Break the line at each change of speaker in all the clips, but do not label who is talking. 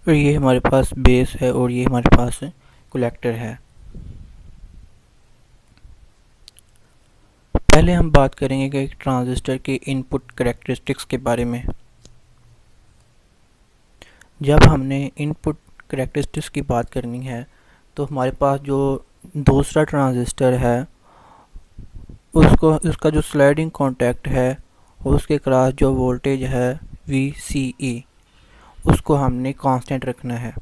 और ये हमारे पास बेस है और ये हमारे पास कलेक्टर है। पहले हम बात करेंगे कि एक ट्रांजिस्टर के इनपुट कैरेक्टरिस्टिक्स के बारे में। जब हमने इनपुट कैरेक्टरिस्टिक्स की बात करनी है तो हमारे पास जो दूसरा ट्रांजिस्टर है उसका जो स्लाइडिंग कॉन्टैक्ट है उसके क्रॉस जो वोल्टेज है VCE उसको हमने कांस्टेंट रखना है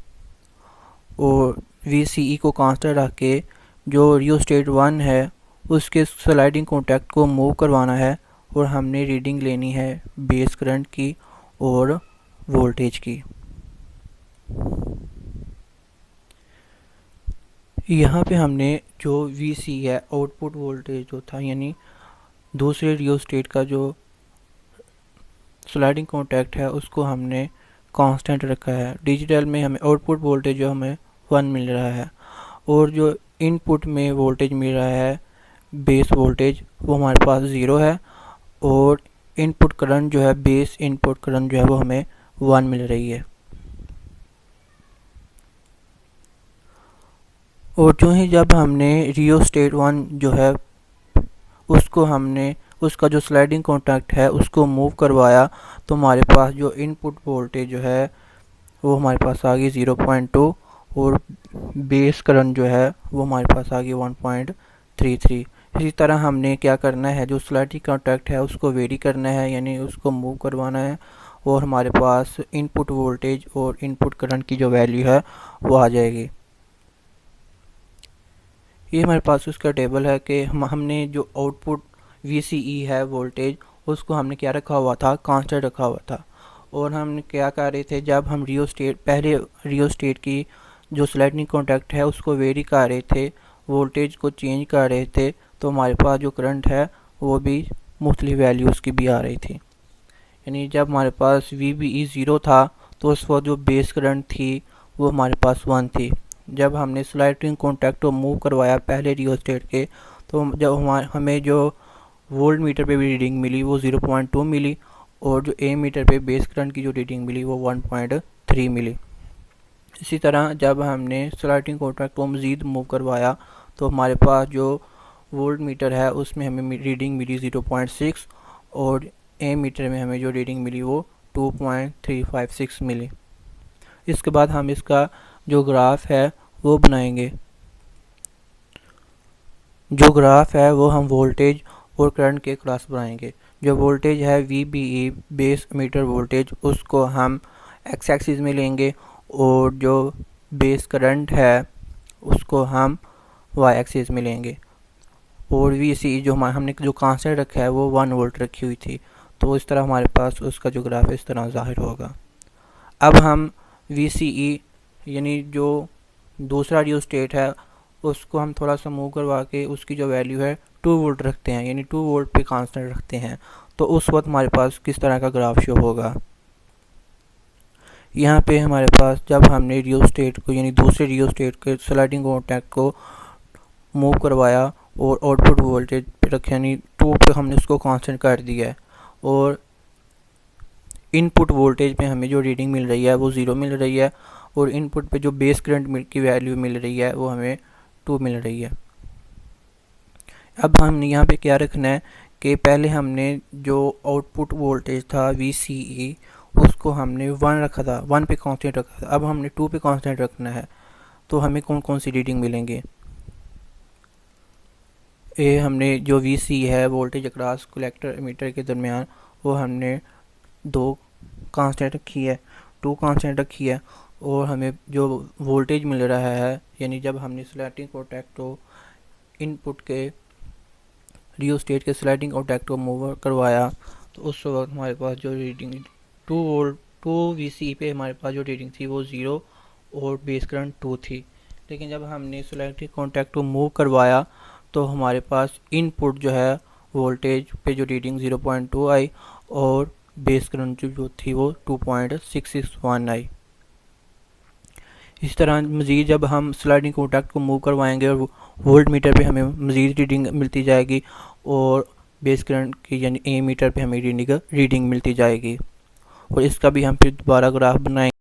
और VCE को कांस्टेंट रख के जो रियोस्टेट 1 है उसके स्लाइडिंग कॉन्टैक्ट को मूव करवाना है और हमने रीडिंग लेनी है बेस करंट की और वोल्टेज की। यहाँ पे हमने जो VC है आउटपुट वोल्टेज जो था यानी दूसरे रियोस्टेट का जो स्लाइडिंग कॉन्टैक्ट है उसको हमने कांस्टेंट रखा है। डिजिटल में हमें आउटपुट वोल्टेज जो हमें 1 मिल रहा है और जो इनपुट में वोल्टेज मिल रहा है बेस वोल्टेज वो हमारे पास 0 है और इनपुट करंट जो है बेस इनपुट करंट जो है वो हमें 1 मिल रही है। और जो ही जब हमने रियोस्टेट 1 जो है उसको हमने उसका जो स्लाइडिंग कॉन्टैक्ट है उसको मूव करवाया तो हमारे पास जो इनपुट वोल्टेज जो है वो हमारे पास आ गई 0.2 और बेस करंट जो है वो हमारे पास आ गई 1.33। इसी तरह हमने क्या करना है जो स्लाइडिंग कॉन्टैक्ट है उसको वेरी करना है यानी उसको मूव करवाना है और हमारे पास इनपुट वोल्टेज और इनपुट करंट की जो वैल्यू है वो आ जाएगी। ये हमारे पास उसका टेबल है कि हमने जो आउटपुट VCE है वोल्टेज उसको हमने क्या रखा हुआ था कांस्टेंट रखा हुआ था और हम क्या कर रहे थे जब हम पहले रियोस्टेट की जो स्लाइडिंग कॉन्टैक्ट है उसको वेरी कर रहे थे वोल्टेज को चेंज कर रहे थे तो हमारे पास जो करंट है वो भी मुख्तलिफ वैल्यूज़ की भी आ रही थी। यानी जब हमारे पास VBE 0 था तो उस वक्त जो बेस करंट थी वो हमारे पास 1 थी। जब हमने स्लाइडिंग कॉन्टैक्ट को मूव करवाया पहले रियोस्टेट के तो जब हमें जो वोल्ट मीटर पे भी रीडिंग मिली वो 0.2 मिली और जो A मीटर पे बेस करंट की जो रीडिंग मिली वो 1.3 मिली। इसी तरह जब हमने स्लाइडिंग कॉन्टैक्ट को मज़ीद मूव करवाया तो हमारे पास जो वोल्ट मीटर है उसमें हमें रीडिंग मिली 0.6 और A मीटर में हमें जो रीडिंग मिली वो 2.356 मिली। इसके बाद हम इसका जो ग्राफ है वो बनाएंगे। जो ग्राफ है वो हम वोल्टेज और करंट के क्रॉस बनाएंगे। जो वोल्टेज है VBE बेस मीटर वोल्टेज उसको हम एक्स एक्सिस में लेंगे और जो बेस करंट है उसको हम वाई एक्सिस में लेंगे और VCE जो हमने जो कांस्टेंट रखा है वो 1 वोल्ट रखी हुई थी तो इस तरह हमारे पास उसका जो ग्राफ इस तरह ज़ाहिर होगा। अब हम VCE यानी जो दूसरा रियोस्टेट है उसको हम थोड़ा सा मूव करवा के उसकी जो वैल्यू है 2 वोल्ट रखते हैं यानी 2 वोल्ट पे कांस्टेंट रखते हैं तो उस वक्त हमारे पास किस तरह का ग्राफ शो होगा। यहाँ पे हमारे पास जब हमने रियोस्टेट को यानी दूसरे रियोस्टेट के स्लाइडिंग कॉन्टैक्ट को मूव करवाया और आउटपुट वोल्टेज पे रखे यानी 2 पे हमने उसको कांस्टेंट कर दिया है और इनपुट वोल्टेज में हमें जो रीडिंग मिल रही है वो 0 मिल रही है और इनपुट पे जो बेस करंट की वैल्यू मिल रही है वो हमें 2 मिल रही है। अब हमने यहाँ पे क्या रखना है कि पहले हमने जो आउटपुट वोल्टेज था VCE उसको हमने 1 रखा था 1 पे कांस्टेंट रखा था। अब हमने 2 पे कांस्टेंट रखना है तो हमें कौन कौन सी रीडिंग मिलेंगे। ये हमने जो VC है वोल्टेज अक्रॉस कलेक्टर एमीटर के दरमियान वो हमने 2 कांस्टेंट रखी है 2 कांस्टेंट रखी है और हमें जो वोल्टेज मिल रहा है यानी जब हमने स्लाइडिंग कॉन्टैक्ट को इनपुट के रियोस्टेट के स्लाइडिंग कॉन्टैक्ट को मूव करवाया तो उस वक्त हमारे पास जो रीडिंग 2 वोल्ट 2 VC पे हमारे पास जो रीडिंग थी वो 0 और बेस करंट 2 थी। लेकिन जब हमने स्लाइडिंग कॉन्टैक्ट को मूव करवाया तो हमारे पास इनपुट जो है वोल्टेज पे जो रीडिंग 0.2 आई और बेस करंट जो थी वो 2.661 आई। इस तरह मज़ीद जब हम स्लाइडिंग कॉन्टैक्ट को मूव करवाएंगे और वोल्ट मीटर पे हमें मज़ीद रीडिंग मिलती जाएगी और बेस करंट की यानी A मीटर पे हमें रीडिंग मिलती जाएगी और इसका भी हम फिर दोबारा ग्राफ बनाएंगे।